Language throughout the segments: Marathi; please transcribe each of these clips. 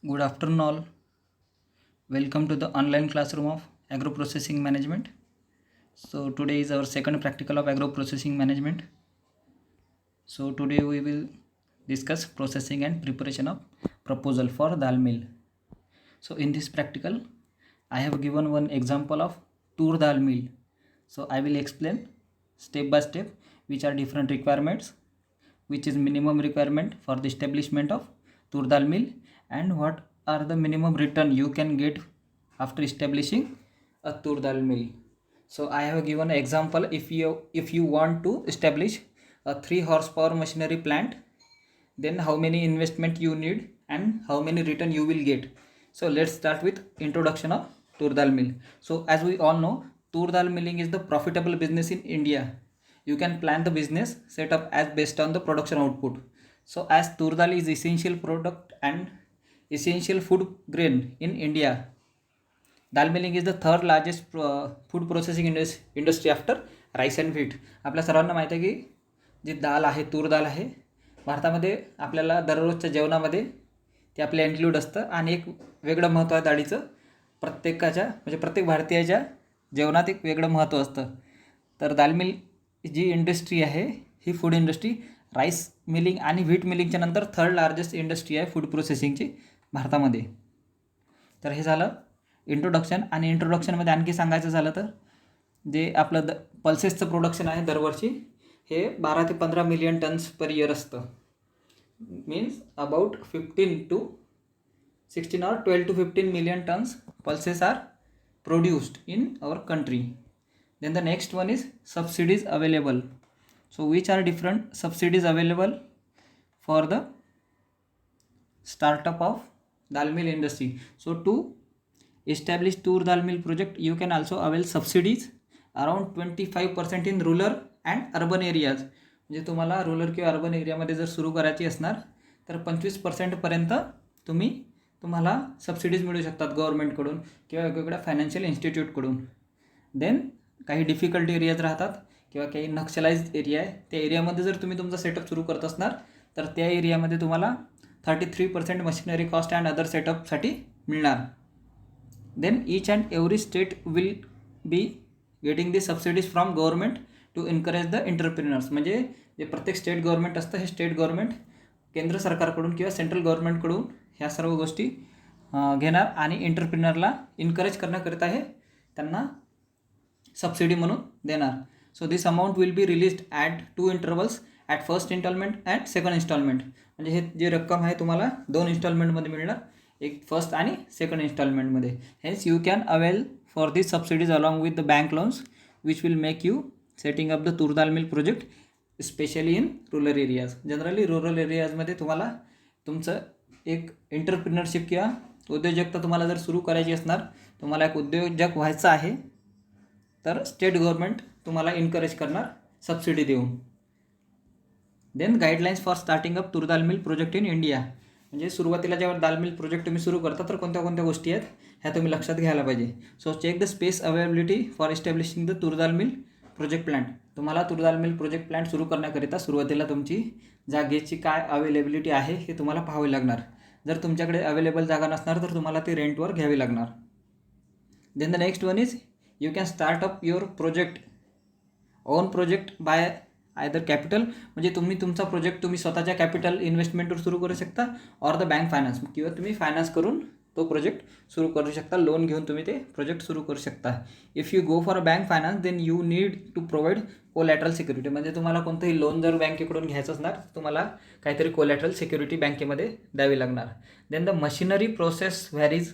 Good afternoon, all. Welcome to the online classroom of Agro Processing Management. So, today is our second practical of Agro Processing Management. So, today we will discuss processing and preparation of proposal for dal mill. So, in this practical, I have given one example of tur dal mill. So, I will explain step by step which are different requirements, which is minimum requirement for the establishment of tur dal mill, and what are the minimum return you can get after establishing a tur dal mill. So I have given an example. If you want to establish a 3 horsepower machinery plant, then how many investment you need and how many return you will get. So let's start with introduction of tur dal mill. So as we all know, tur dal milling is the profitable business in India. You can plan the business set up as based on the production output. So as tur dal is essential product and essential food grain in India, dal milling is the third largest food processing industry after rice and wheat. आपल्या सर्वांना माहीत आहे की जी दाल आहे, तूर दाल आहे, भारतामध्ये आपल्याला दररोजच्या जेवणामध्ये ते आपल्या इन्क्लूड असतं आणि एक वेगळं महत्त्व आहे डाळीचं. प्रत्येकाच्या म्हणजे प्रत्येक भारतीयाच्या जेवणात एक वेगळं महत्त्व असतं. तर दाल मिल जी इंडस्ट्री आहे ही फूड इंडस्ट्री राईस मिलिंग आणि व्हीट मिलिंगच्या नंतर थर्ड लार्जेस्ट इंडस्ट्री आहे फूड प्रोसेसिंगची भारतामध्ये. तर हे झालं इंट्रोडक्शन. आणि इंट्रोडक्शनमध्ये आणखी सांगायचं झालं तर जे आपलं पल्सेसचं प्रोडक्शन आहे दरवर्षी हे 12 ते 15 मिलियन टन्स पर इयर असतं. Means about 15 to 16 or 12 to 15 million tons pulses are produced in our country. Then the next one is subsidies available. So which are different subsidies available for the startup of dal mill industry. So to establish tur dal mill project, you can also avail subsidies around 25% in rural and urban areas. म्हणजे तुम्हाला रुरल किंवा अर्बन एरियामध्ये जर सुरू करायची असणार तर 25% तुम्हाला सबसिडीज मिळू शकतात गव्हर्नमेंटकडून किंवा वेगवेगळ्या फायनान्शियल इन्स्टिट्यूटकडून. देन काही डिफिकल्ट एरियाज राहतात किंवा काही नक्षलाइज एरिया आहे, त्या एरियामध्ये जर तुम्ही तुमचा सेटअप सुरू करत असणार तर त्या एरियामध्ये तुम्हाला 33% मशिनरी कॉस्ट अँड अदर सेटअपसाठी मिळणार. Then each and every state will be getting the subsidies from government to encourage the entrepreneurs. म्हणजे जे प्रत्येक स्टेट गव्हर्नमेंट असतं हे स्टेट गव्हर्नमेंट केंद्र सरकारकडून किंवा सेंट्रल गव्हर्नमेंटकडून ह्या सर्व गोष्टी घेणार आणि एंटरप्रिनरला इन्करेज करण्याकरिता हे त्यांना सबसिडी म्हणून देणार. So this amount will be released at 2 intervals, at first instalment at second instalment. म्हणजे हे जे रक्कम आहे तुम्हाला 2 इन्स्टॉलमेंटमध्ये मिळणार, एक फर्स्ट आणि सेकंड इन्स्टॉलमेंटमध्ये. Hence you can avail for this subsidies along with the bank loans which will make you setting up the tur dal mill project specially in rural areas. Generally rural एरियाजमध्ये तुम्हाला तुमचं एक एंटरप्रिनरशिप किंवा उद्योजकता तुम्हाला जर सुरू करायची असणार, तुम्हाला एक उद्योजक व्हायचं आहे तर स्टेट गव्हर्नमेंट तुम्हाला इन्करेज करणार सबसिडी देऊन. Then guidelines for starting up tur dal mill project in India. म्हणजे सुरुवातीला जेव्हा दाल मिल प्रोजेक्ट तुम्ही सुरू करता तर कोणत्या कोणत्या गोष्टी आहेत ह्या तुम्ही लक्षात घ्यायला पाहिजे. So check the space availability for establishing the tur dal mill project plant. तुम्हाला tur dal mill project plant सुरू करण्याकरिता सुरुवातीला तुमची जागेची काय अवेलेबिलिटी आहे हे तुम्हाला पाहावे लागणार. जर तुमच्याकडे अवेलेबल जागा नसणार तर तुम्हाला ती रेंटवर घ्यावी लागणार. Then the next one is you can start up your project own project by either capital. म्हणजे तुमचा प्रोजेक्ट तुम्ही स्वतःच्या कॅपिटल इन्व्हेस्टमेंटवर सुरू करू शकता ऑर द बँक फायनान्स, किंवा तुम्ही फायनान्स करून तो प्रोजेक्ट सुरू करू शकता. लोन घेऊन तुम्ही ते प्रोजेक्ट सुरू करू शकता. If you go for a bank finance then you need to provide collateral security. म्हणजे तुम्हाला कोणतंही लोन जर बँकेकडून घ्यायचं असणार तुम्हाला काहीतरी कोलॅटरल सिक्युरिटी बँकेमध्ये द्यावी लागणार. Then the machinery process varies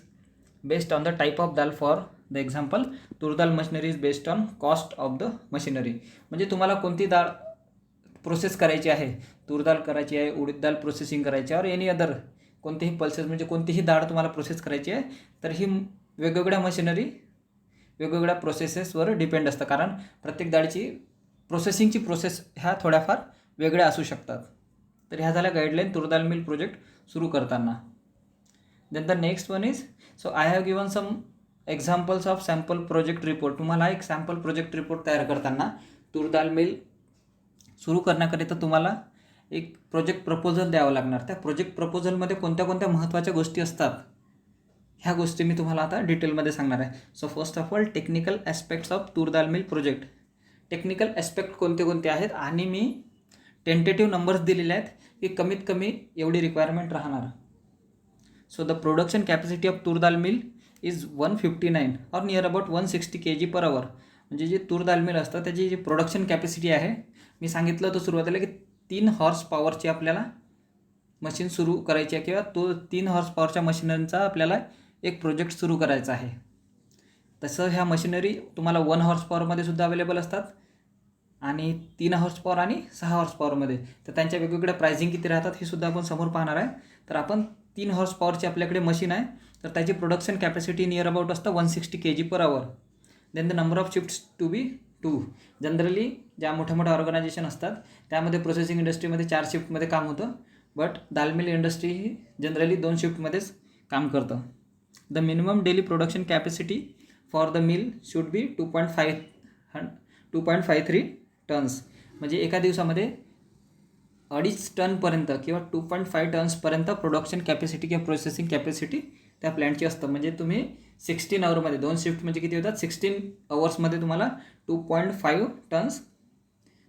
based on the type of dal. For the example tur dal machinery is based on cost of the machinery. म्हणजे तुम्हाला कोणती डाळ प्रोसेस करायची आहे, तूर दाल करायची आहे, उडीद दाल प्रोसेसिंग करायची आहे, और एनी अदर कोणतीही पल्सेस म्हणजे कोणतीही डाळ तुम्हाला प्रोसेस करायची आहे तर ही वेगवेगळ्या मशिनरी वेगवेगळ्या प्रोसेसेसवर डिपेंड असतं. कारण प्रत्येक डाळीची प्रोसेसिंगची प्रोसेस ह्या थोड्याफार वेगळ्या असू शकतात. तर ह्या झाल्या guideline tur dal mill project सुरू करताना. Then the next one is so I have given some examples of sample project report. तुम्हाला एक सॅम्पल प्रोजेक्ट रिपोर्ट तयार करताना tur dal मिल सुरू करण्याकरिता तुम्हाला एक प्रोजेक्ट प्रपोजल द्यावं लागणार. त्या प्रोजेक्ट प्रपोजलमध्ये कोणत्या कोणत्या महत्त्वाच्या गोष्टी असतात ह्या गोष्टी मी तुम्हाला आता डिटेलमध्ये सांगणार आहे. So first of all technical aspects of तूर dal mill project. Technical aspect कोणते कोणते आहेत आणि मी टेंटेटिव्ह नंबर्स दिलेले आहेत की कमीत कमी एवढी रिक्वायरमेंट राहणार. So the production capacity of तूर दाल मिल इज 159 और नियर अबाउट 160 kg पर आवर. म्हणजे जे तूर दाल मिल असतं त्याची जी प्रोडक्शन कॅपॅसिटी आहे, मी सांगितलं होतं सुरुवातीला की 3 हॉर्स पॉवरची आपल्याला मशीन सुरू करायची आहे किंवा 3 हॉर्स पॉवरच्या मशिनरीचा आपल्याला एक प्रोजेक्ट सुरू करायचा आहे. तसं ह्या मशिनरी तुम्हाला 1 हॉर्स पॉवरमध्ये सुद्धा अवेलेबल असतात आणि 3 हॉर्स पॉवर आणि 6 हॉर्स पॉवरमध्ये. तर त्यांच्या वेगवेगळ्या प्राइसिंग किती राहतात हे सुद्धा आपण समोर पाहणार आहे. तर आपण 3 हॉर्स पॉवरची आपल्याकडे मशीन आहे, तर त्याची प्रोडक्शन कॅपॅसिटी नियर अबाउट असतं 160 kg per hour. Then the number of shifts to be 2. Generally ज्या मोठ्या मोठ्या ऑर्गनायझेशन असतात त्यामध्ये प्रोसेसिंग इंडस्ट्रीमध्ये 4 शिफ्टमध्ये काम होतं, बट दाल मिल इंडस्ट्री ही जनरली 2 शिफ्टमध्येच काम करतं. The minimum daily production capacity for the mill should be 2.53 tonnes. म्हणजे एका दिवसामध्ये 2.5 टनपर्यंत किंवा 2.5 टन्सपर्यंत प्रोडक्शन कॅपॅसिटी किंवा प्रोसेसिंग कॅपॅसिटी त्या प्लॅन्टची असतं. म्हणजे तुम्ही 16 आवरमध्ये 2 शिफ्ट म्हणजे किती होतात, 16 आवर्समध्ये तुम्हाला 2.5 टन्स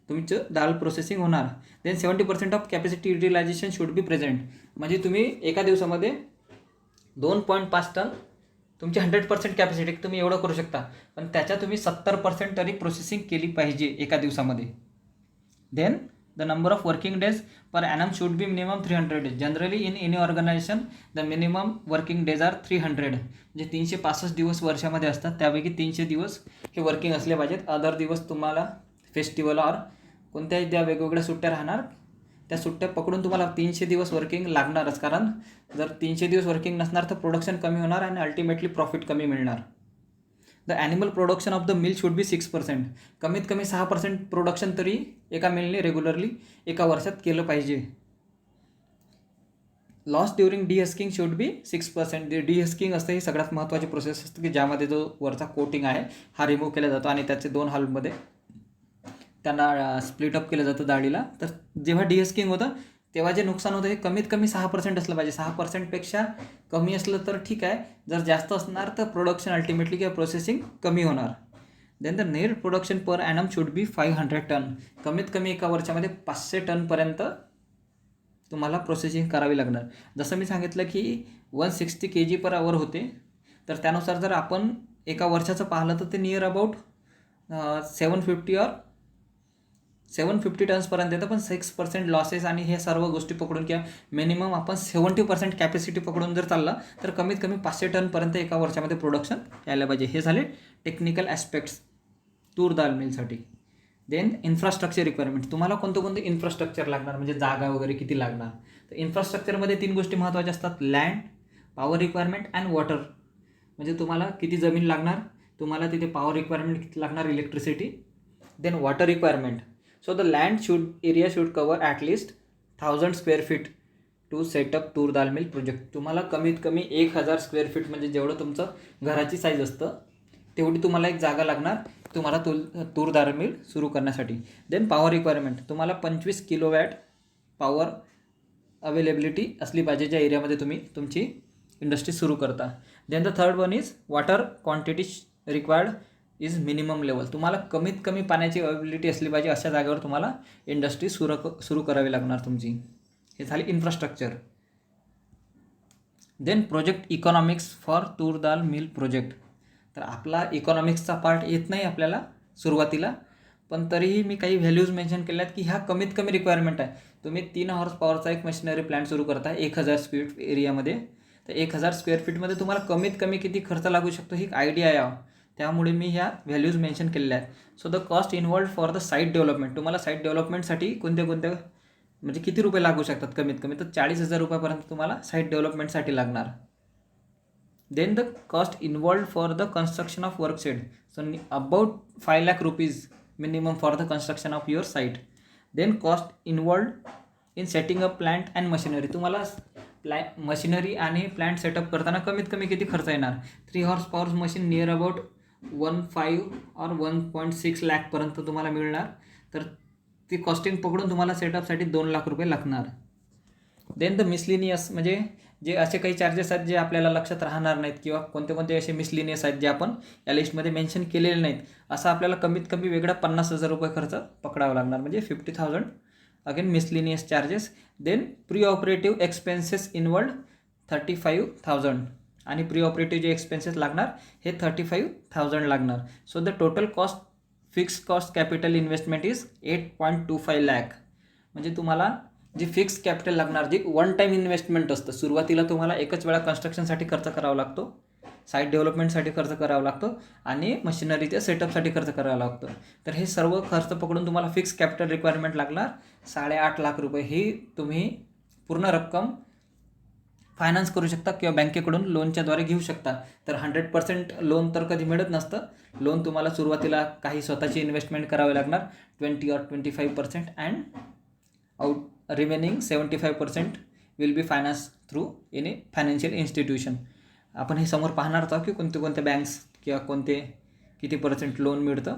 तुमचं दाल प्रोसेसिंग होणार. Then 70% of capacity utilisation should be present. म्हणजे तुम्ही एका दिवसामध्ये 2.5 टन तुमची 100% कॅपॅसिटी तुम्ही एवढं करू शकता, पण त्याच्या तुम्ही 70% तरी प्रोसेसिंग केली पाहिजे एका दिवसामध्ये. Then the number of working days per annum should be minimum 300 days. Generally in any organisation the minimum working days are 300. म्हणजे 365 दिवस वर्षामध्ये असतात, त्यापैकी 300 दिवस हे वर्किंग असले पाहिजेत. अदर दिवस तुम्हाला फेस्टिवल और कोणत्याही त्या वेगवेगळ्या सुट्ट्या राहणार, त्या सुट्ट्या पकडून तुम्हाला 300 दिवस वर्किंग लागणारच. कारण जर 300 दिवस वर्किंग नसणार तर प्रोडक्शन कमी होणार आणि अल्टिमेटली प्रॉफिट कमी मिळणार. The animal production of the mill should be 6%. कमीत कमी 6% प्रोडक्शन तरी एका मिलने रेग्युलरली एका वर्षात केलं पाहिजे. Loss during dehusking should be 6%. जे डिहस्किंग असतं ही सगळ्यात महत्त्वाची प्रोसेस असते की ज्यामध्ये जो वरचा कोटिंग आहे हा रिमूव्ह केला जातो आणि त्याचे 2 हालमध्ये त्यांना स्प्लिट अप केलं जातं डाळीला. तर जेव्हा डिहस्किंग होतं तेव्हा जे नुकसान होतं हे कमीत कमी 6% असलं पाहिजे. 6%पेक्षा कमी असलं तर ठीक आहे, जर जास्त असणार तर प्रोडक्शन अल्टिमेटली किंवा प्रोसेसिंग कमी होणार. Then the net production per annum should be 500 tonne. कमीत कमी एका वर्षामध्ये 500 टनपर्यंत तुम्हाला प्रोसेसिंग करावी लागणार. जसं मी सांगितलं की 160 kg पर आवर होते, तर त्यानुसार जर आपण एका वर्षाचं पाहिलं तर ते नियर अबाउट 750 टन्सपर्यंत येतं. पण 6% लॉसेस आणि हे सर्व गोष्टी पकडून किंवा मिनिमम आपण 70% कॅपॅसिटी पकडून जर चालला तर कमीत कमी 500 टनपर्यंत एका वर्षामध्ये प्रोडक्शन यायला पाहिजे. हे झाले टेक्निकल ॲस्पेक्ट्स तूर दाल मिलसाठी. Then infrastructure requirement. तुम्हाला कोणतं कोणतं इन्फ्रास्ट्रक्चर लागणार, म्हणजे जागा वगैरे किती लागणार. तर इन्फ्रास्ट्रक्चरमध्ये 3 गोष्टी महत्त्वाच्या असतात: land, power requirement and water. म्हणजे तुम्हाला किती जमीन लागणार, तुम्हाला तिथे पॉवर रिक्वायरमेंट किती लागणार, electricity. Then water requirement. So the land area should cover at least 1000 square feet to set up तूर दाल मिल प्रोजेक्ट. तुम्हाला कमीत कमी 1000 स्क्वेअर फीट म्हणजे जेवढं तुमचं घराची साईज असतं तेवढी तुम्हाला एक जागा लागणार तुम्हाला तूर दाल मिल सुरू करण्यासाठी. Then power requirement. तुम्हाला 25 किलोवॅट पॉवर अवेलेबिलिटी असली पाहिजे ज्या एरियामध्ये तुम्ही तुमची इंडस्ट्री सुरू करता. Then the third one is water quantity required is minimum level. तुम्हाला कमीत कमी पाण्याची अवेबिलिटी असली पाहिजे अशा जागेवर तुम्हाला इंडस्ट्री सुरू करावी लागणार तुमची. हे झाले infrastructure. Then project economics for तूर दाल मिल प्रोजेक्ट. तर आपला इकॉनॉमिक्सचा पार्ट येत नाही आपल्याला सुरुवातीला, पण तरीही मी काही व्हॅल्यूज मेन्शन केल्या आहेत की ह्या कमीत कमी रिक्वायरमेंट आहे. तुम्ही 3 हॉर्स पॉवरचा एक मशिनरी प्लॅन्ट सुरू करता 1000 स्क्वेअर फीट एरियामध्ये, तर 1000 स्क्वेअर फीटमध्ये तुम्हाला कमीत कमी किती खर्च लागू शकतो ही एक आयडिया आहे. त्यामुळे मी ह्या व्हॅल्यूज मेन्शन केलेल्या आहेत. So the cost involved for the site development. तुम्हाला साईट डेव्हलपमेंटसाठी कोणत्या म्हणजे किती रुपये लागू शकतात कमीत कमी, तर 40,000 रुपयापर्यंत तुम्हाला साईट डेव्हलपमेंटसाठी लागणार. Then the cost involved for the construction of work shed. So about 5 lakh rupees minimum for the construction of your site. Then cost involved in setting up plant and machinery. तुम्हाला मशिनरी आणि प्लांट सेटअप करताना कमीत कमी किती खर्च येणार. 3 horse power machine near about 1.5 or 1.6 लाखपर्यंत तुम्हाला मिळणार. तर ती कॉस्टिंग पकडून तुम्हाला सेटअपसाठी 2,00,000 रुपये लागणार. देन द मिसलिनियस म्हणजे जे असे काही चार्जेस आहेत जे आपल्याला लक्षात राहणार नाहीत किंवा कोणते कोणते असे मिसलिनियस आहेत जे आपण या लिस्टमध्ये मेन्शन केलेले नाहीत, असं आपल्याला कमीत कमी वेगळा 50,000 रुपये खर्च पकडावा लागणार, म्हणजे 50,000 again miscellaneous charges. Then pre operative expenses involved 35,000 आणि प्री ऑपरेटिव्ह जे एक्सपेन्सेस लागणार हे 35,000 लागणार. So the total cost fix cost capital investment is 8.25 lakh. म्हणजे तुम्हाला जी फिक्स कॅपिटल लागणार, जी वन टाईम इन्व्हेस्टमेंट असतं, सुरुवातीला तुम्हाला एकच वेळा कन्स्ट्रक्शनसाठी खर्च करावा लागतो, साईट डेव्हलपमेंटसाठी खर्च करावा लागतो आणि मशिनरीच्या सेटअपसाठी खर्च करावा लागतो. तर हे सर्व खर्च पकडून तुम्हाला फिक्स कॅपिटल रिक्वायरमेंट लागणार 8.5 लाख रुपये. ही तुम्ही पूर्ण रक्कम फायनान्स करू शकता किंवा बँकेकडून लोनच्याद्वारे घेऊ शकता. तर 100% लोन तर कधी मिळत नसतं. लोन तुम्हाला सुरुवातीला काही स्वतःची इन्व्हेस्टमेंट करावी लागणार 20 or 25% and remaining 75% will be finance through any financial institution. आपण हे समोर पाहणार आहोत की कोणते कोणते बँक्स किंवा कोणते किती % लोन मिळतं.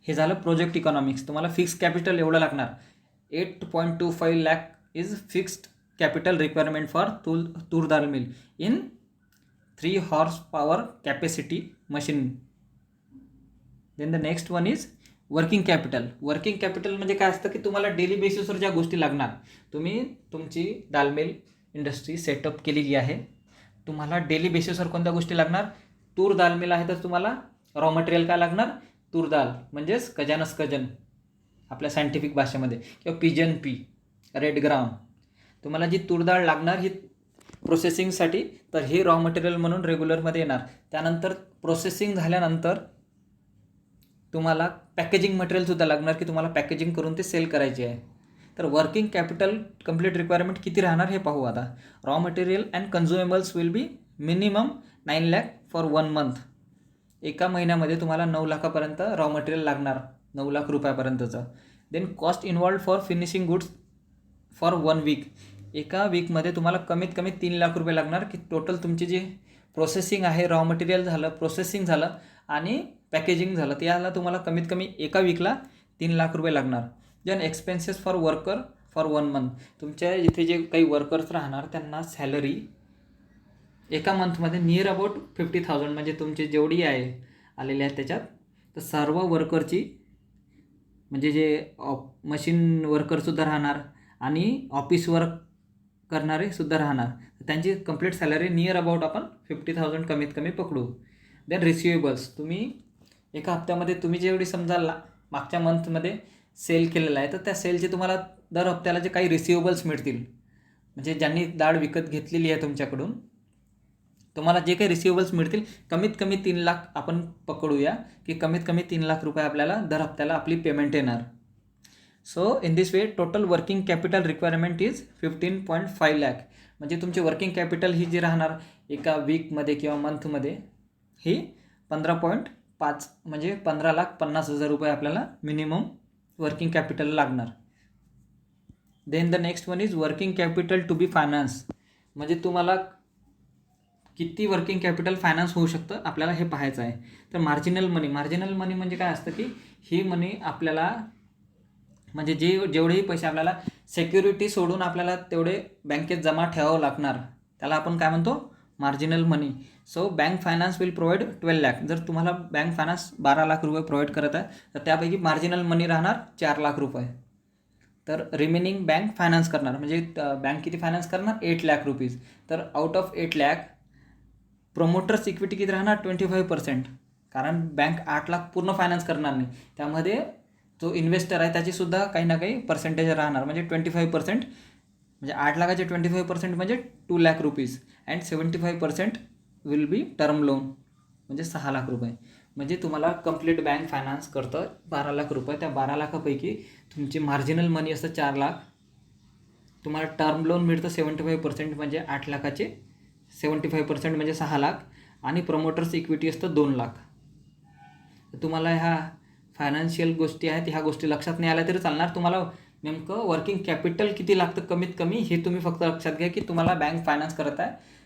हे झालं प्रोजेक्ट इकॉनॉमिक्स. तुम्हाला फिक्स कॅपिटल एवढं लागणार. 8.25 lakh is fixed capital requirement for तूर dal mill in 3 horsepower capacity machine. Then the next one is working capital. Working capital म्हणजे काय असतं की तुम्हाला डेली बेसिसवर ज्या गोष्टी लागणार, तुम्ही तुमची दाल मिल इंडस्ट्री सेटअप केलेली आहे, तुम्हाला डेली बेसिसवर कोणत्या गोष्टी लागणार. तूर दाल मिल आहे तर तुम्हाला रॉ मटेरियल काय लागणार, तूर दाल म्हणजेच कजानस कजन आपल्या सायंटिफिक भाषेमध्ये, किंवा पिजन पी, रेड ग्राम. तुम्हाला जी तूर डाळ लागणार ही प्रोसेसिंगसाठी, तर हे रॉ मटेरियल म्हणून रेग्युलरमध्ये येणार. त्यानंतर प्रोसेसिंग झाल्यानंतर तुम्हाला पॅकेजिंग मटेरियलसुद्धा लागणार की तुम्हाला पॅकेजिंग करून ते सेल करायचे आहे. तर वर्किंग कॅपिटल कंप्लीट रिक्वायरमेंट किती राहणार हे पाहू आता. Raw material and consumables will be minimum 9 lakh for 1 month. एका महिन्यामध्ये तुम्हाला 9 लाखापर्यंत रॉ मटेरियल लागणार, 9 लाख रुपयापर्यंतचं. Then cost involved for finishing goods for 1 week. एका वीकमध्ये तुम्हाला कमीत कमी 3 लाख रुपये लागणार की टोटल तुमची जी प्रोसेसिंग आहे, रॉ मटेरियल झालं, प्रोसेसिंग झालं आणि पॅकेजिंग झालं, त्याला तुम्हाला कमीत कमी एका वीकला 3 लाख रुपये लागणार. Then expenses for worker for 1 month. तुमच्या इथे जे काही वर्कर्स राहणार त्यांना सॅलरी एका मंथमध्ये नियर अबाउट 50,000 म्हणजे तुमची जेवढी आहे आलेली आहे त्याच्यात, तर सर्व वर्करची म्हणजे जे मशीन वर्करसुद्धा राहणार आणि ऑफिस वर्क करणारे सुद्धा राहणार, त्यांची कंप्लीट सॅलरी नियर अबाउट आपण 50,000 कमीत कमी पकडू. Then receivables. तुम्ही एका हप्त्यामध्ये तुम्ही जेवढी समजा मागच्या मंथमध्ये सेल केलेला आहे, तर त्या सेलचे तुम्हाला दर हप्त्याला जे काही रिसिवेबल्स मिळतील, म्हणजे ज्यांनी डाळ विकत घेतलेली आहे तुमच्याकडून, तुम्हाला जे काही रिसिवेबल्स मिळतील कमीत कमी 3 लाख आपण पकडूया की कमीत कमी 3 लाख रुपये आपल्याला दर हप्त्याला आपली पेमेंट येणार. So in this way total working capital requirement is 15.5 lakh. म्हणजे तुमची वर्किंग कॅपिटल ही जी राहणार एका वीकमध्ये किंवा मंथमध्ये ही 15.5 म्हणजे 15,50,000 रुपये आपल्याला मिनिमम वर्किंग कॅपिटल लागणार. Then the next one is working capital to be finance. म्हणजे तुम्हाला किती वर्किंग कॅपिटल फायनान्स होऊ शकतं आपल्याला हे पाहायचं आहे. तर मार्जिनल मनी म्हणजे काय असतं की ही मनी आपल्याला म्हणजे जेवढेही पैसे आपल्याला सिक्युरिटी सोडून आपल्याला तेवढे बँकेत जमा ठेवावं लागणार, त्याला आपण काय म्हणतो, marginal money. So bank finance will provide 12 lakh. जर तुम्हाला बँक फायनान्स 12 लाख रुपये प्रोव्हाइड करत आहे, तर त्यापैकी मार्जिनल मनी राहणार 4 लाख रुपये. तर रिमेनिंग बँक फायनान्स करणार, म्हणजे बँक किती फायनान्स करणार, 8 lakh रुपीज. तर out of 8 lakh promoters equity किती राहणार, 25%. कारण बँक 8 लाख पूर्ण फायनान्स करणार नाही, त्यामध्ये जो इन्व्हेस्टर आहे त्याचीसुद्धा काही ना काही पर्सेंटेज राहणार, म्हणजे 25%. म्हणजे 8 लाखाचे 25% म्हणजे 2 lakh rupees and 75% will be term loan म्हणजे 6 लाख रुपये. म्हणजे तुम्हाला कंप्लीट बँक फायनान्स करतं 12 लाख रुपये. त्या 12 लाखापैकी तुमची मार्जिनल मनी असतं 4 लाख, तुम्हाला टर्म लोन मिळतं 75% म्हणजे 8 लाखाचे 75% म्हणजे 6 लाख, आणि प्रमोटर्स इक्विटी असतं 2 लाख. तुम्हाला ह्या फायनान्शियल गोष्टी आहेत, ह्या गोष्टी लक्षात नाही आल्या तरी चालणार. तुम्हाला नेमकं वर्किंग कॅपिटल किती लागतं कमीत कमी हे तुम्ही फक्त लक्षात घ्या की तुम्हाला बँक फायनान्स करत आहे.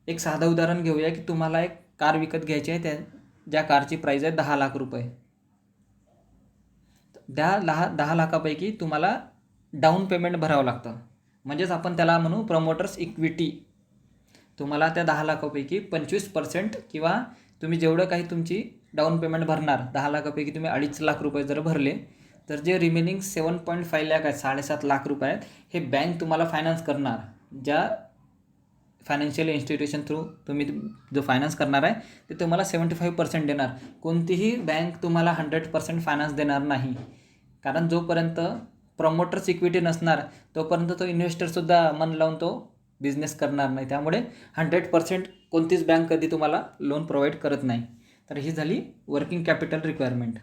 एक साधं उदाहरण घेऊया की तुम्हाला एक कार विकत घ्यायची आहे, ज्या कारची प्राईस आहे 10 लाख रुपये. त्या 10 लाखापैकी तुम्हाला डाऊन पेमेंट भरावं लागतं. म्हणजेच आपण त्याला म्हणू प्रमोटर्स इक्विटी. तुम्हाला त्या 10 लाखापैकी 25% किंवा तुम्ही जेवढं काही तुमची डाऊन पेमेंट भरणार, 10 लाखापैकी तुम्ही 2.5 लाख रुपये जर भरले, तर जे रिमेनिंग 7.5 लाख आहेत, 7.5 लाख रुपये आहेत, हे बँक तुम्हाला फायनान्स करणार. ज्या फायनान्शियल इन्स्टिट्यूशन थ्रू तुम्ही जो फायनान्स करणार आहे ते तुम्हाला 75% देणार. कोणतीही बँक तुम्हाला 100% फायनान्स देणार नाही. कारण जोपर्यंत प्रमोटर्स इक्विटी नसणार तोपर्यंत तो इन्व्हेस्टरसुद्धा मन लावून तो बिझनेस करणार नाही. त्यामुळे 100% कोणतीच बँक कधी तुम्हाला लोन प्रोव्हाइड करत नाही. तर ही झाली working capital requirement.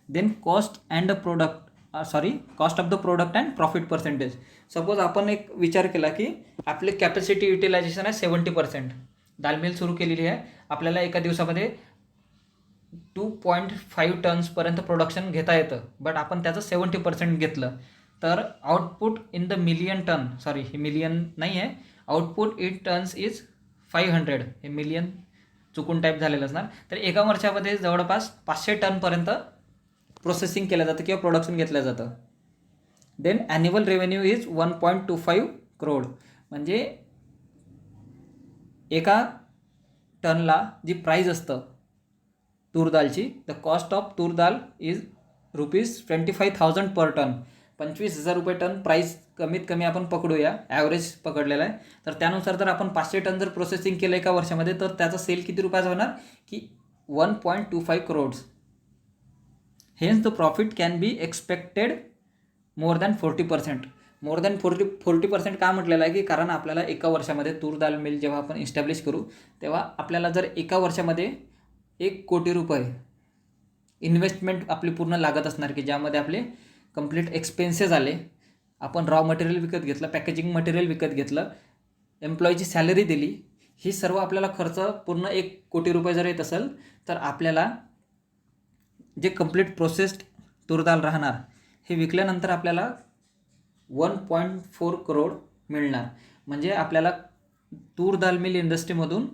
Then cost of the product and profit percentage. Suppose आपण एक विचार केला की आपली कॅपॅसिटी युटिलायझेशन आहे 70%. दाल मिल सुरू केलेली आहे, आपल्याला एका दिवसामध्ये 2.5 टन्सपर्यंत प्रोडक्शन घेता येतं, बट आपण त्याचं 70% घेतलं तर output in the million tonne, sorry हे मिलियन नाही आहे, आउटपुट इन टन्स इज 500. हे मिलियन चुकून टाईप झालेलं असणार. तर एका वर्षामध्ये जवळपास 500 टनपर्यंत प्रोसेसिंग केलं जातं किंवा प्रोडक्शन घेतलं जातं. Then annual revenue is 1.25 crore. म्हणजे एका टनला जी प्राईज असतं तूर दालची, द कॉस्ट ऑफ तूर दाल इज ₹25,000 पर टन. 25,000 रुपये टन प्राईस कमीत कमी आपण पकडूया, ॲव्हरेज पकडलेला आहे. तर त्यानुसार जर आपण 500 टन जर प्रोसेसिंग केलं एका वर्षामध्ये तर त्याचा सेल किती रुपयाचा होणार की 1.25 crores. Hence the profit can be expected more than 40%. More than 40% का म्हटलेलं आहे की कारण आपल्याला एका वर्षामध्ये तूर दाल मिल जेव्हा आपण इस्टॅब्लिश करू तेव्हा आपल्याला जर एका वर्षामध्ये 1 कोटी रुपये इन्व्हेस्टमेंट आपली पूर्ण लागत असणार की ज्यामध्ये आपले कंप्लीट एक्सपेन्सेस आले, आपण रॉ मटेरियल विकत घेतलं, पॅकेजिंग मटेरियल विकत घेतलं, एम्प्लॉईची सॅलरी दिली, ही सर्व आपल्याला खर्च पूर्ण 1 कोटी रुपये जर येत असेल तर आपल्याला जे कंप्लीट प्रोसेस्ड तूर दाल राहणार हे विकल्यानंतर आपल्याला 1.4 करोड मिळणार. म्हणजे आपल्याला तूर दाल मिल इंडस्ट्रीमधून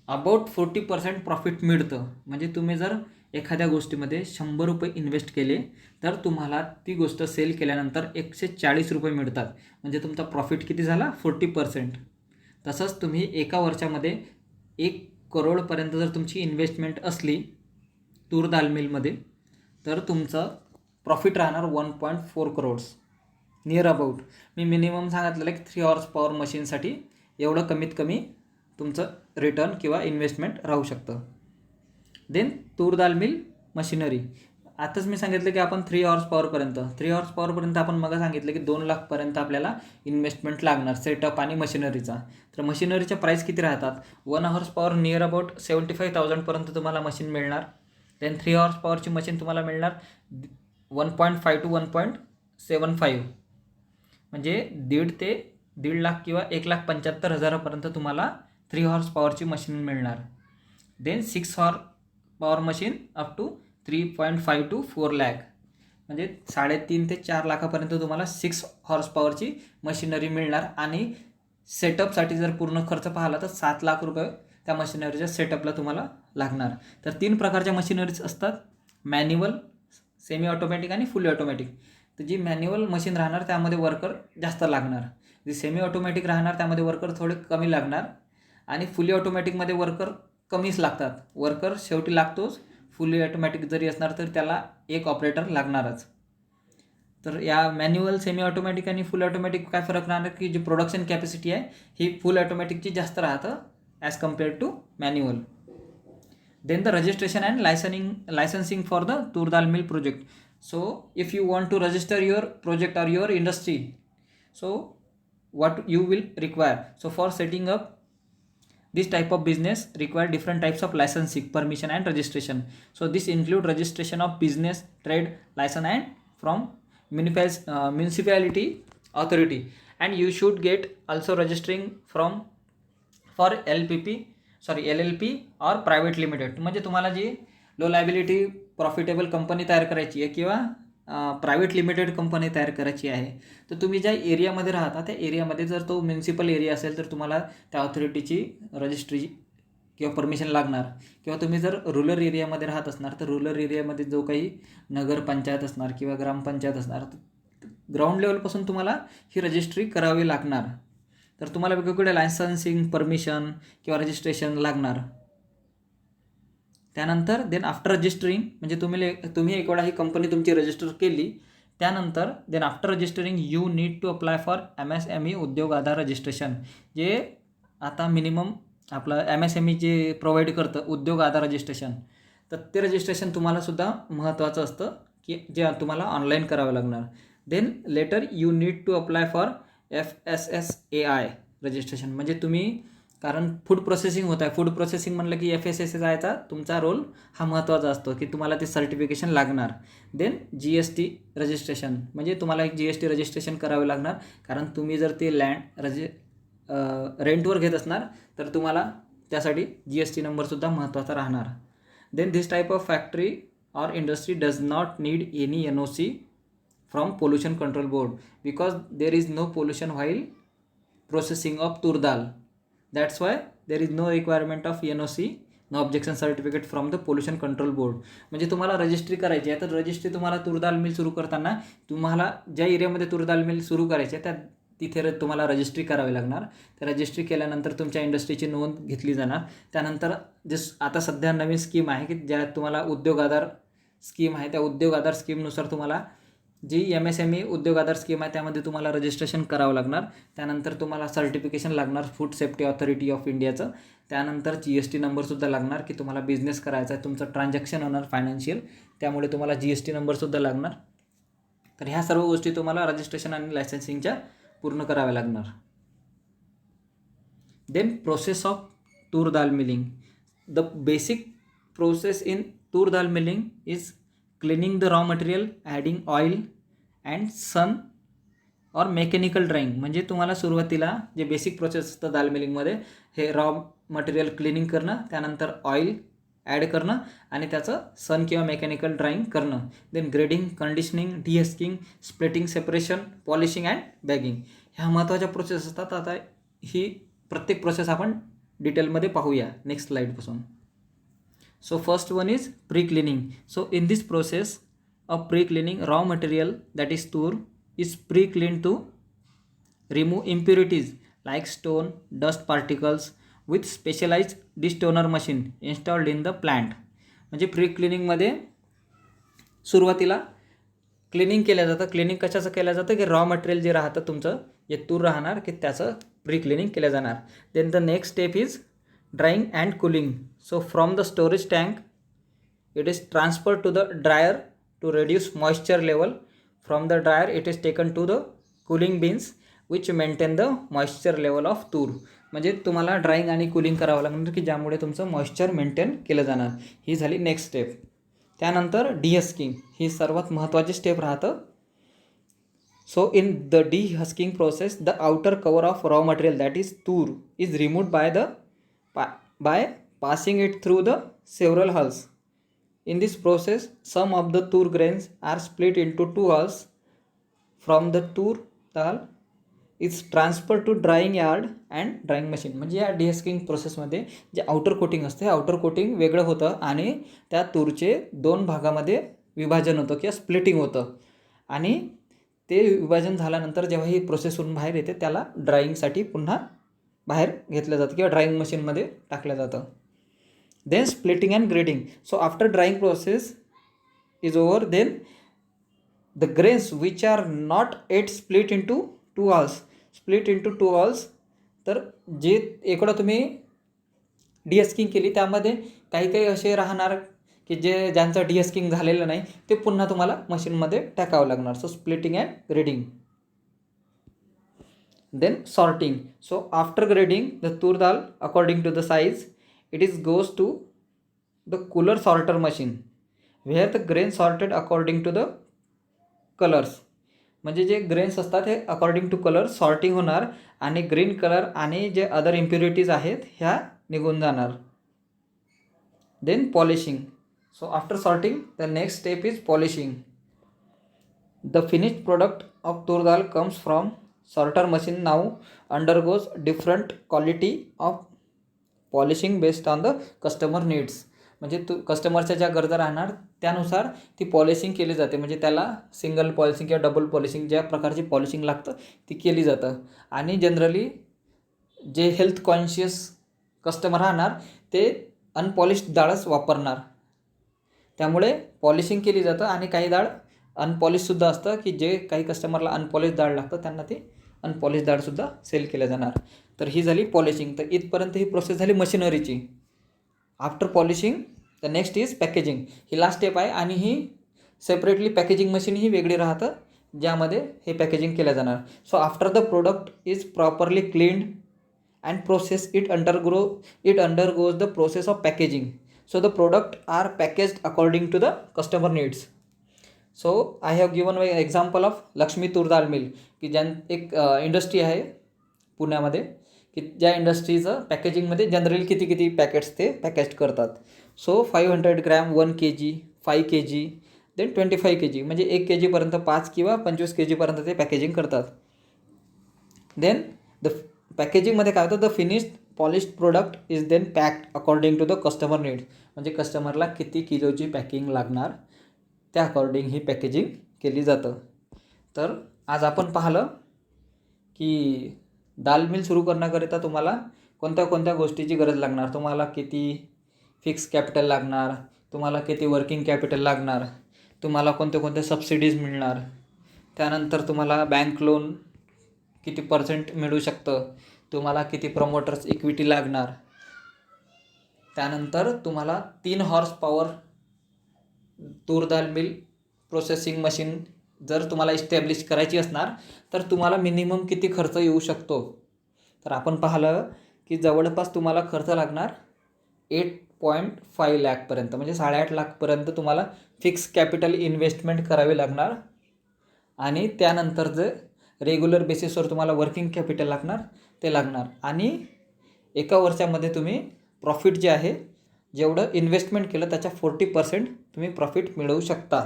अबाउट 40% प्रॉफिट मिळतं. म्हणजे तुम्ही जर एखाद्या गोष्टीमध्ये 100 रुपये इन्व्हेस्ट केले तर तुम्हाला ती गोष्ट सेल केल्यानंतर 140 रुपये मिळतात. म्हणजे तुमचा प्रॉफिट किती झाला 40%. तसंच तुम्ही एका वर्षामध्ये 1 करोडपर्यंत जर तुमची इन्व्हेस्टमेंट असली तूर दाल मिलमध्ये तर तुमचं प्रॉफिट राहणार 1.4 crores near about. Me minimum सांगितलेलं की 3 हॉर्स पॉवर मशीनसाठी एवढं कमीत कमी तुमचं रिटर्न किंवा इन्व्हेस्टमेंट राहू शकतं. देन तूर दाल मिल मशिनरी. आताच मी सांगितलं की आपण 3 हॉर्स पॉवरपर्यंत आपण मग सांगितलं की 2 लाखपर्यंत आपल्याला इन्व्हेस्टमेंट लागणार सेटअप आणि मशिनरीचा. तर मशिनरीच्या प्राईस किती राहतात, 1 हॉर्स पॉवर नियर अबाउट 75,000पर्यंत तुम्हाला मशीन मिळणार. देन 3 हॉर्स पॉवरची मशीन तुम्हाला मिळणार 1.5 to 1.75. म्हणजे 1.5 ते 1.5 लाख किंवा 1,75,000पर्यंत तुम्हाला 3 हॉर्स पॉवरची मशीन मिळणार. Then 6 horse power machine up to 3.5 to 4 lakh. म्हणजे 3.5 ते 4 लाखापर्यंत तुम्हाला 6 हॉर्स पॉवरची मशिनरी मिळणार. आणि सेटअपसाठी जर पूर्ण खर्च पाहिला तर 7 लाख रुपये त्या मशिनरीच्या सेटअपला तुम्हाला लागणार. तर 3 प्रकारच्या मशिनरीज असतात, मॅन्युअल, सेमी ऑटोमॅटिक आणि फुली ऑटोमॅटिक. तर जी मॅन्युअल मशीन राहणार त्यामध्ये वर्कर जास्त लागणार, जी सेमी ऑटोमॅटिक राहणार त्यामध्ये वर्कर थोडे कमी लागणार, आणि फुली ऑटोमॅटिकमध्ये वर्कर कमीच लागतात. वर्कर शेवटी लागतोच, फुली ऑटोमॅटिक जरी असणार तर त्याला एक ऑपरेटर लागणारच. तर या मॅन्युअल, सेमी ऑटोमॅटिक आणि फुल ऑटोमॅटिक काय फरक राहणार की जी प्रोडक्शन कॅपॅसिटी आहे ही फुल ऑटोमॅटिकची जास्त राहतं as compare to manual. Then the registration and licensing for the tur dal mill project. So if you want to register your project or your industry, so what you will require? So for setting up this type of business require different types of licensing, permission and registration. So this include registration of business, trade license and from municipality authority, and you should get also registering from for LLP or private limited. म्हणजे तुम्हाला जी लो लायबिलिटी प्रॉफिटेबल कंपनी तयार करायची आहे किंवा प्रायव्हेट लिमिटेड कंपनी तयार करायची आहे, तर तुम्ही ज्या एरियामध्ये राहता त्या एरियामध्ये जर तो म्युन्सिपल एरिया असेल तर तुम्हाला त्या ऑथॉरिटीची रजिस्ट्री किंवा परमिशन लागणार, किंवा तुम्ही जर रुरल एरियामध्ये राहत असणार तर रुरल एरियामध्ये जो काही नगरपंचायत असणार किंवा ग्रामपंचायत असणार, ग्राउंड लेवलपासून तुम्हाला ही रजिस्ट्री करावी लागणार. तर तुम्हाला वेगवेगळे लायसन्सिंग, परमिशन किंवा रजिस्ट्रेशन लागणार. त्यानंतर देन आफ्टर रजिस्टरिंग, म्हणजे तुम्ही एक वेळा ही कंपनी तुमची रजिस्टर केली, त्यानंतर then after registering you need to apply for MSME Udyog Aadhaar registration. जे आता मिनिमम आपलं MSME जे प्रोव्हाइड करतं उद्योग आधार रजिस्ट्रेशन, तर ते रजिस्ट्रेशन तुम्हालासुद्धा महत्त्वाचं असतं की जे तुम्हाला ऑनलाईन करावं लागणार. Then later you need to apply for FSSAI registration. म्हणजे तुम्ही, कारण फूड प्रोसेसिंग होत आहे, फूड प्रोसेसिंग म्हणलं की FSSAIचा तुमचा रोल हा महत्त्वाचा असतो की तुम्हाला ते सर्टिफिकेशन लागणार. देन GST रजिस्ट्रेशन, म्हणजे तुम्हाला एक GST रजिस्ट्रेशन करावे लागणार, कारण तुम्ही जर ते लँड रेंटवर घेत असणार तर तुम्हाला त्यासाठी GST नंबरसुद्धा महत्त्वाचा राहणार. Then this type of factory or industry does not need any NOC from pollution control board because there is no pollution while processing of तूर dal. That's why there is no requirement of NOC, no objection certificate from the pollution control board. म्हणजे तुम्हाला रजिस्ट्री करायची आहे, तर रजिस्ट्री तुम्हाला तूर दाल मिल सुरू करताना तुम्हाला ज्या एरियामध्ये तूर दाल मिल सुरू करायची आहे त्या तिथे तुम्हाला रजिस्ट्री करावी लागणार. तर रजिस्ट्री केल्यानंतर तुमच्या इंडस्ट्रीची नोंद घेतली जाणार. त्यानंतर जे आता सध्या नवीन स्कीम आहे की ज्यात तुम्हाला उद्योग आधार स्कीम आहे, त्या उद्योग आधार स्कीमनुसार तुम्हाला जी MSME उद्योग आधार स्कीम आहे त्यामध्ये तुम्हाला रजिस्ट्रेशन करावं लागणार. त्यानंतर तुम्हाला सर्टिफिकेशन लागणार फूड सेफ्टी ऑथॉरिटी ऑफ इंडियाचं. त्यानंतर GST नंबरसुद्धा लागणार की तुम्हाला बिझनेस करायचा आहे, तुमचं ट्रान्झॅक्शन होणार फायनान्शियल, त्यामुळे तुम्हाला GST नंबरसुद्धा लागणार. तर ह्या सर्व गोष्टी तुम्हाला रजिस्ट्रेशन आणि लायसन्सिंगच्या पूर्ण कराव्या लागणार. देन प्रोसेस ऑफ तूर dal milling. The basic process in tur dal milling is cleaning the raw material, adding oil and sun or mechanical drawing. म्हणजे तुम्हाला सुरुवातीला जे बेसिक प्रोसेस असतं दाल मिलिंगमध्ये, हे रॉ मटेरियल क्लिनिंग करणं, त्यानंतर ऑइल ॲड करणं आणि त्याचं सन किंवा मेकॅनिकल ड्राईंग करणं. Then grading, conditioning, dehusking, splitting, separation, polishing and bagging. ह्या महत्त्वाच्या प्रोसेस असतात. आता ही प्रत्येक प्रोसेस आपण डिटेलमध्ये पाहूया next स्लाईडपासून. So first one is pre-cleaning. So in this process of pre-cleaning, raw material that is tur is pre-cleaned to remove impurities like stone, dust particles with specialized destoner machine installed in the plant. म्हणजे प्री क्लिनिंगमध्ये सुरुवातीला क्लिनिंग केलं जातं. क्लिनिंग कशाचं केलं जातं की रॉ मटेरियल जे राहतं तुमचं जे तूर राहणार की त्याचं प्री क्लिनिंग केलं जाणार. Then the next step is drying and cooling. So from the storage tank it is transferred to the dryer to reduce moisture level. From the dryer it is taken to the cooling bins which maintain the moisture level of तूर. म्हणजे तुम्हाला ड्राईंग आणि कूलिंग करावं लागणार की ज्यामुळे तुमचं मॉइश्चर मेंटेन केलं जाणार. ही झाली नेक्स्ट स्टेप. त्यानंतर डिहस्किंग ही सर्वात महत्त्वाची स्टेप राहतं. So in the dehusking process the outer cover of raw material that is tur is removed by passing it through the several hulls. In this process, some of the tur grains are split into two hulls. From the tur dal is transferred to drying yard and drying machine. म्हणजे या डिहस्किंग प्रोसेसमध्ये जे आउटर कोटिंग असते, आउटर कोटिंग वेगळं होतं आणि त्या तूरचे 2 भागामध्ये विभाजन होतं किंवा स्प्लिटिंग होतं आणि ते विभाजन झाल्यानंतर जेव्हा ही प्रोसेसवरून बाहेर येते त्याला ड्राईंगसाठी पुन्हा बाहेर घेतलं जातं किंवा ड्राईंग मशीनमध्ये टाकलं जातं. Then splitting and grading. So after drying process is over then the grains which are not yet split into two halves. तर जे एकडं तुम्ही डिहस्किंग केली त्यामध्ये काही काही असे राहणार की ज्यांचं डिहस्किंग झालेलं नाही ते पुन्हा तुम्हाला मशीनमध्ये टाकावं लागणार. So splitting and grading. Then sorting. So after grading the tur dal according to the size, it goes to the cooler sorter machine where the grain sorted according to the colors. म्हणजे जे ग्रेन्स असतात हे अकॉर्डिंग टू कलर सॉर्टिंग होणार आणि ग्रीन कलर आणि जे अदर इम्प्युरिटीज आहेत ह्या निघून जाणार. Then polishing. So after sorting the next step is polishing. The finished product of tur dal comes from sorter machine now undergoes different quality of polishing based on the customer needs. म्हणजे कस्टमरच्या ज्या गरजा राहणार त्यानुसार ती पॉलिशिंग केली जाते. म्हणजे त्याला सिंगल पॉलिशिंग किंवा डबल पॉलिशिंग ज्या प्रकारची पॉलिशिंग लागतं ती केली जातं. आणि जनरली जे हेल्थ कॉन्शियस कस्टमर राहणार ते अनपॉलिश्ड डाळच वापरणार. त्यामुळे पॉलिशिंग केली जातं. आणि काही डाळ अनपॉलिशसुद्धा असतं की जे काही कस्टमरला अनपॉलिश डाळ लागतं त्यांना ती अनपॉलिश डाळसुद्धा सेल केल्या जाणार. तर ही झाली पॉलिशिंग. तर इथपर्यंत ही प्रोसेस झाली मशिनरीची. After polishing the next is packaging. ही लास्ट स्टेप आहे. आणि ही सेपरेटली पॅकेजिंग मशीन ही वेगळी राहतं ज्यामध्ये हे पॅकेजिंग केलं जाणार. So after the product is properly cleaned and process it undergoes the process of packaging. So the products are packaged according to the customer needs. So I have given example of Lakshmi tur dal mill की एक इंडस्ट्री आहे पुण्यामध्ये की ज्या इंडस्ट्रीचं पॅकेजिंगमध्ये जनरली किती पॅकेट्स ते पॅकेज करतात. So 500 gram, 1 kg, 5 kg, then 25 kg, म्हणजे 1 kgपर्यंत 5 किंवा 25 kgपर्यंत ते पॅकेजिंग करतात. देन द पॅकेजिंगमध्ये काय होतं, the finished polished product is then packed according to the customer needs. म्हणजे कस्टमरला किती किलोची पॅकिंग लागणार त्या अकॉर्डिंग ही पॅकेजिंग केली जातं. तर आज आपण पाहिलं की दाल मिल सुरू करण्याकरिता तुम्हाला कोणत्या गोष्टीची गरज लागणार. तुम्हाला किती फिक्स कॅपिटल लागणार, तुम्हाला किती वर्किंग कॅपिटल लागणार, तुम्हाला कोणते सबसिडीज मिळणार, त्यानंतर तुम्हाला बँक लोन किती % मिळू शकतं, तुम्हाला किती प्रमोटर्स इक्विटी लागणार, त्यानंतर तुम्हाला 3 हॉर्स पॉवर तूर दाल मिल प्रोसेसिंग मशीन जर तुम्हाला इस्टॅब्लिश करायची असणार तर तुम्हाला मिनिमम किती खर्च येऊ शकतो. तर आपण पाहिलं की जवळपास तुम्हाला खर्च लागणार 8.5 लाखपर्यंत, म्हणजे 8.5 लाखपर्यंत तुम्हाला फिक्स कॅपिटल इन्व्हेस्टमेंट करावी लागणार. आणि त्यानंतर जे रेग्युलर बेसिसवर तुम्हाला वर्किंग कॅपिटल लागणार ते लागणार. आणि एका वर्षामध्ये तुम्ही प्रॉफिट जे आहे जेवढं इन्व्हेस्टमेंट केलं त्याच्या 40% तुम्ही प्रॉफिट मिळवू शकता.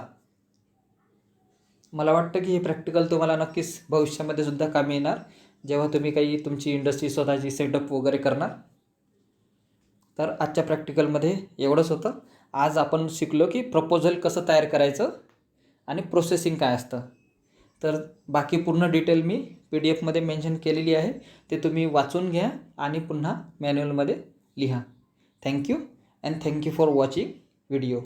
मला वाटतं की हे प्रॅक्टिकल तुम्हाला नक्कीच भविष्यामध्ये सुद्धा कामी येणार जेव्हा तुम्ही काही तुमची इंडस्ट्री स्वतःची सेटअप वगैरे करणार. तर आजच्या प्रॅक्टिकलमध्ये एवढंच होतं. आज आपण शिकलो की प्रपोजल कसं तयार करायचं आणि प्रोसेसिंग काय असतं. तर बाकी पूर्ण डिटेल मी PDF मध्ये मेन्शन केलेली आहे, ते तुम्ही वाचून घ्या आणि पुन्हा मॅन्युअलमध्ये लिहा. Thank you and thank you for watching video.